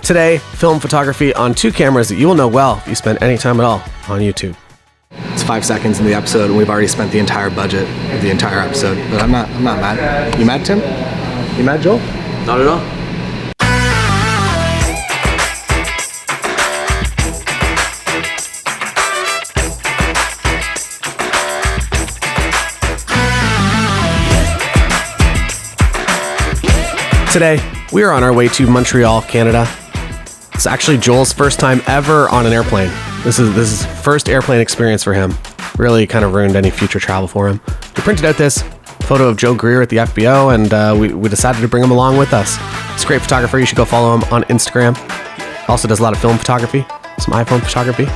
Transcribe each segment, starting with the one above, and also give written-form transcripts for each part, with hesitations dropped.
Today, film photography on two cameras that you will know well if you spend any time at all on YouTube. It's 5 seconds in the episode and we've already spent the entire budget of the entire episode, but I'm not mad. You mad, Tim? You mad, Joel? Not at all. Today, we are on our way to Montreal, Canada. It's actually Joel's first time ever on an airplane. This is first airplane experience for him. Really kind of ruined any future travel for him. We printed out this photo of Joe Greer at the FBO, and we decided to bring him along with us. He's a great photographer. You should go follow him on Instagram. Also does a lot of film photography, some iPhone photography.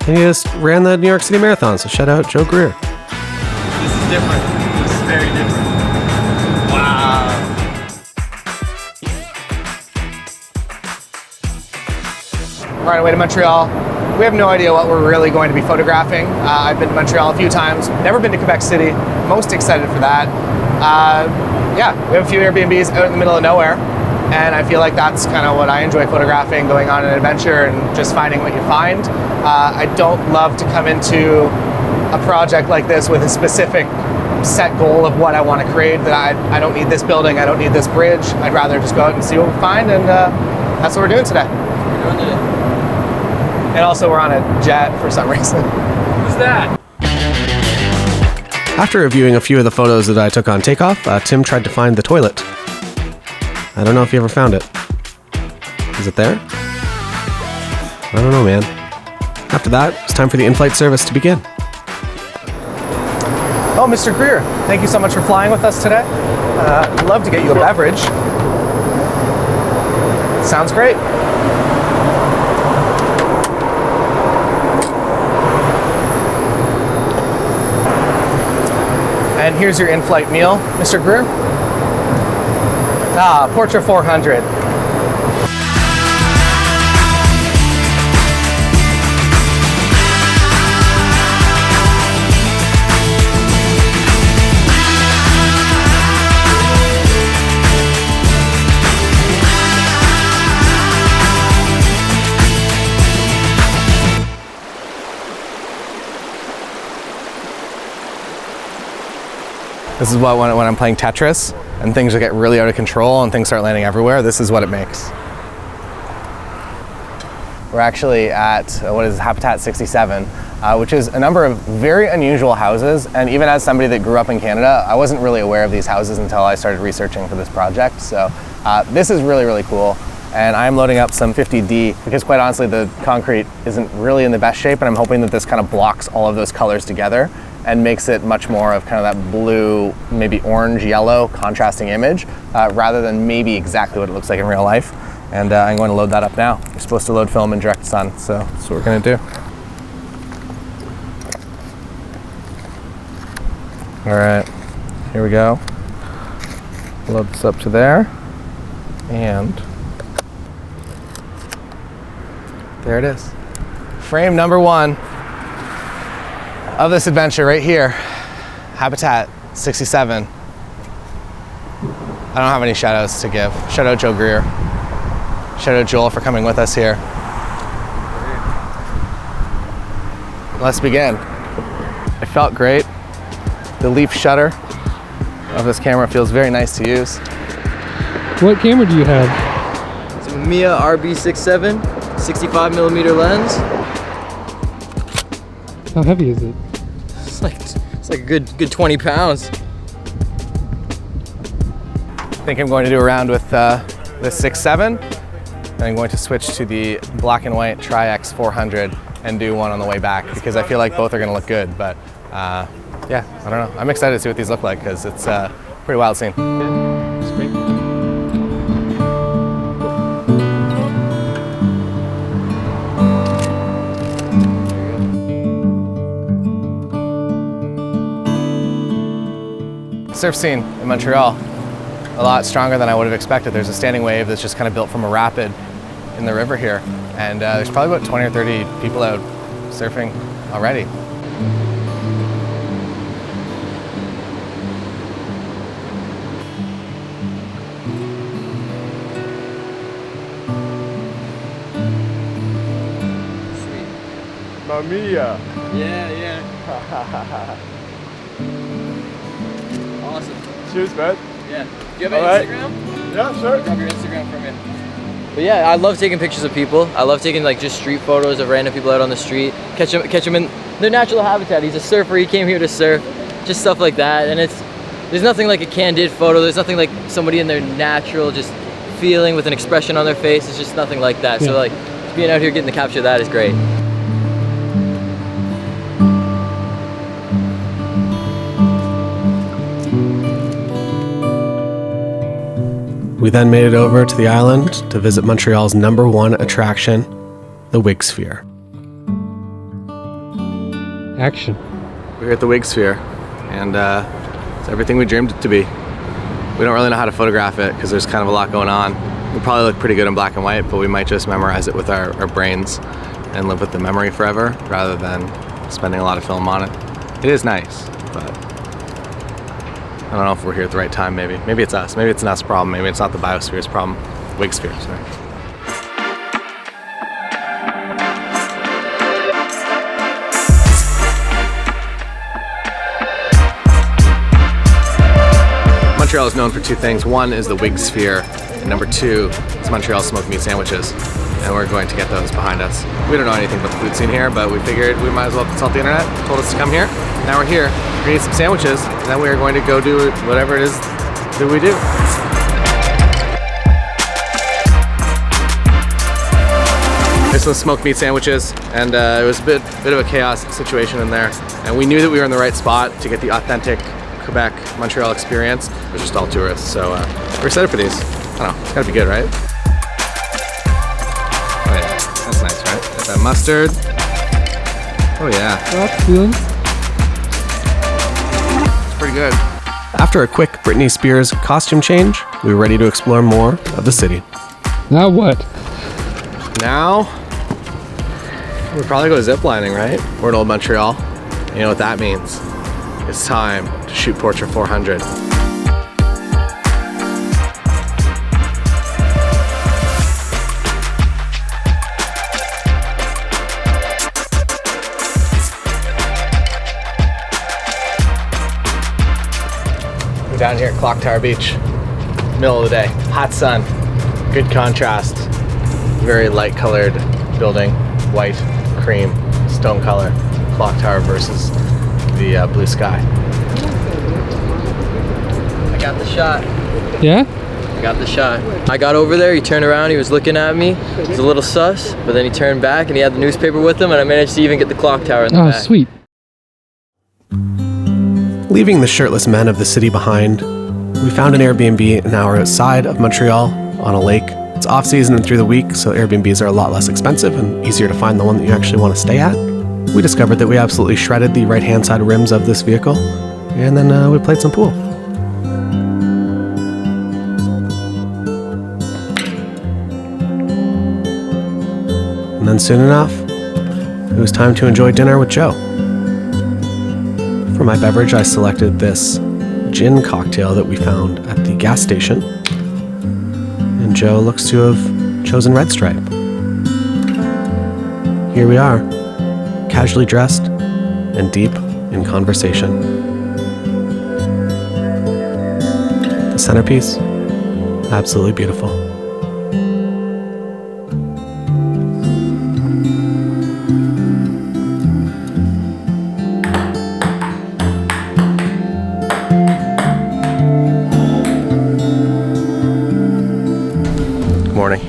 And he just ran the New York City Marathon, so shout out Joe Greer. This is different. This is very different. Wow. We're on our way to Montreal. We have no idea what we're really going to be photographing. I've been to Montreal a few times, never been to Quebec City. Most excited for that. Yeah, we have a few Airbnbs out in the middle of nowhere, and I feel like that's kind of what I enjoy photographing, going on an adventure and just finding what you find. I don't love to come into a project like this with a specific set goal of what I want to create, that I don't need this building, I don't need this bridge. I'd rather just go out and see what we find, and that's what we're doing today. And also we're on a jet for some reason. Who's that? After reviewing a few of the photos that I took on takeoff, Tim tried to find the toilet. I don't know if he ever found it. Is it there? I don't know, man. After that, it's time for the in-flight service to begin. Oh, Mr. Greer, thank you so much for flying with us today. I'd love to get you a beverage. Sounds great. And here's your in-flight meal, Mr. Greer. Portra 400. This is what, when I'm playing Tetris and things get really out of control and things start landing everywhere, this is what it makes. We're actually at, what is Habitat 67, which is a number of very unusual houses. And even as somebody that grew up in Canada, I wasn't really aware of these houses until I started researching for this project. So this is really, really cool. And I'm loading up some 50D because quite honestly, the concrete isn't really in the best shape. And I'm hoping that this kind of blocks all of those colors together and makes it much more of kind of that blue, maybe orange, yellow contrasting image, rather than maybe exactly what it looks like in real life. And I'm going to load that up now. You're supposed to load film in direct sun, so that's what we're gonna do. All right, here we go. Load this up to there, and there it is. Frame number one of this adventure right here, Habitat 67. I don't have any shout outs to give. Shout out Joe Greer. Shout out Joel for coming with us here. Let's begin. It felt great. The leaf shutter of this camera feels very nice to use. What camera do you have? It's a Mamiya RB67 65mm lens. How heavy is it? It's like a good 20 pounds. I think I'm going to do a round with the 6.7. And I'm going to switch to the black and white Tri-X 400 and do one on the way back because I feel like both are going to look good. But yeah, I don't know. I'm excited to see what these look like because it's a pretty wild scene. Surf scene in Montreal, a lot stronger than I would have expected. There's a standing wave that's just kind of built from a rapid in the river here. And there's probably about 20 or 30 people out surfing already. Mamiya. Yeah. Awesome. Cheers, man. Yeah. Do you have an Instagram? Yeah, sure. Grab your Instagram from me. But yeah, I love taking pictures of people. I love taking like just street photos of random people out on the street. Catch them in their natural habitat. He's a surfer. He came here to surf. Just stuff like that. And there's nothing like a candid photo. There's nothing like somebody in their natural just feeling with an expression on their face. It's just nothing like that. So like being out here getting to capture that is great. We then made it over to the island to visit Montreal's #1 attraction, the Wig Sphere. Action. We're at the Wig Sphere, and it's everything we dreamed it to be. We don't really know how to photograph it because there's kind of a lot going on. We probably look pretty good in black and white, but we might just memorize it with our brains and live with the memory forever rather than spending a lot of film on it. It is nice, but I don't know if we're here at the right time, maybe. Maybe it's us. Maybe it's an us problem. Maybe it's not the biosphere's problem. Wig Sphere, sorry. Montreal is known for two things. One is the Wig Sphere, and number two is Montreal's smoked meat sandwiches. And we're going to get those behind us. We don't know anything about the food scene here, but we figured we might as well consult the internet. Told us to come here. Now we're here. We're gonna eat some sandwiches, and then we are going to go do whatever it is that we do. There's some smoked meat sandwiches, and it was a bit of a chaos situation in there. And we knew that we were in the right spot to get the authentic Quebec, Montreal experience. It was just all tourists, so we're excited for these. I don't know, it's gotta be good, right? Oh yeah, that's nice, right? Got that mustard. Oh yeah. That's good. It's pretty good. After a quick Britney Spears costume change, we were ready to explore more of the city. Now what? Now, we'll probably go ziplining, right? We're in Old Montreal. You know what that means. It's time to shoot Portra 400. We're down here at Clock Tower Beach, middle of the day, hot sun, good contrast, very light colored building, white, cream, stone color, Clock Tower versus the blue sky. I got the shot. Yeah? I got the shot. I got over there, he turned around, he was looking at me. He was a little sus, but then he turned back and he had the newspaper with him, and I managed to even get the clock tower in the back. Oh, sweet. Leaving the shirtless men of the city behind, we found an Airbnb an hour outside of Montreal on a lake. It's off season and through the week, so Airbnbs are a lot less expensive and easier to find the one that you actually want to stay at. We discovered that we absolutely shredded the right-hand side rims of this vehicle, and then we played some pool. And then soon enough, it was time to enjoy dinner with Joe. For my beverage, I selected this gin cocktail that we found at the gas station, and Joe looks to have chosen Red Stripe. Here we are, casually dressed and deep in conversation. The centerpiece, absolutely beautiful. Morning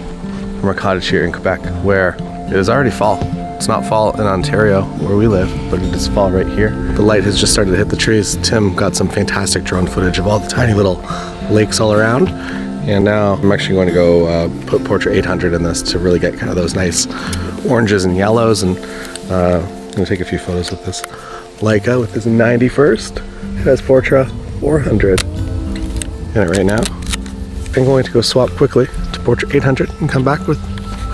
from our cottage here in Quebec, where it is already fall. It's not fall in Ontario where we live, but it is fall right here. The light has just started to hit the trees. Tim got some fantastic drone footage of all the tiny little lakes all around. And now I'm actually going to go put Portra 800 in this to really get kind of those nice oranges and yellows. And I'm going to take a few photos with this Leica with this 91st. It has Portra 400 in it right now. I'm going to go swap quickly to Portra 800 and come back with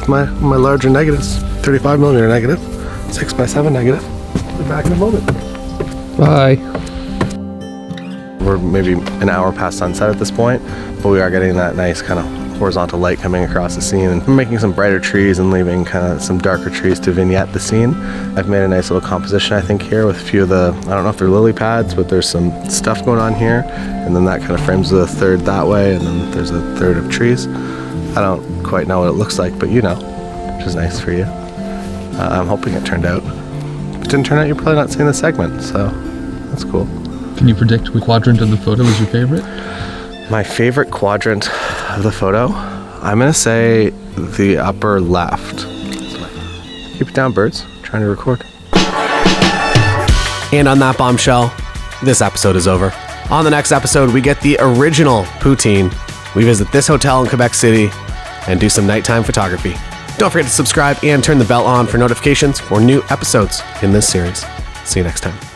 my larger negatives, 35mm negative, 6x7 negative. Be back in a moment. Bye. We're maybe an hour past sunset at this point, but we are getting that nice kind of horizontal light coming across the scene, and I'm making some brighter trees and leaving kind of some darker trees to vignette the scene. I've made a nice little composition, I think, here with a few of the, I don't know if they're lily pads, but there's some stuff going on here, and then that kind of frames the third that way, and then there's a third of trees. I don't quite know what it looks like, but you know, which is nice for you. I'm hoping it turned out. If it didn't turn out, you're probably not seeing the segment, so that's cool. Can you predict which quadrant of the photo is your favorite? My favorite quadrant of the photo, I'm gonna say the upper left. Keep it down, birds. I'm trying to record. And on that bombshell, this episode is over. On the next episode, we get the original poutine. We visit this hotel in Quebec City and do some nighttime photography. Don't forget to subscribe and turn the bell on for notifications for new episodes in this series. See you next time.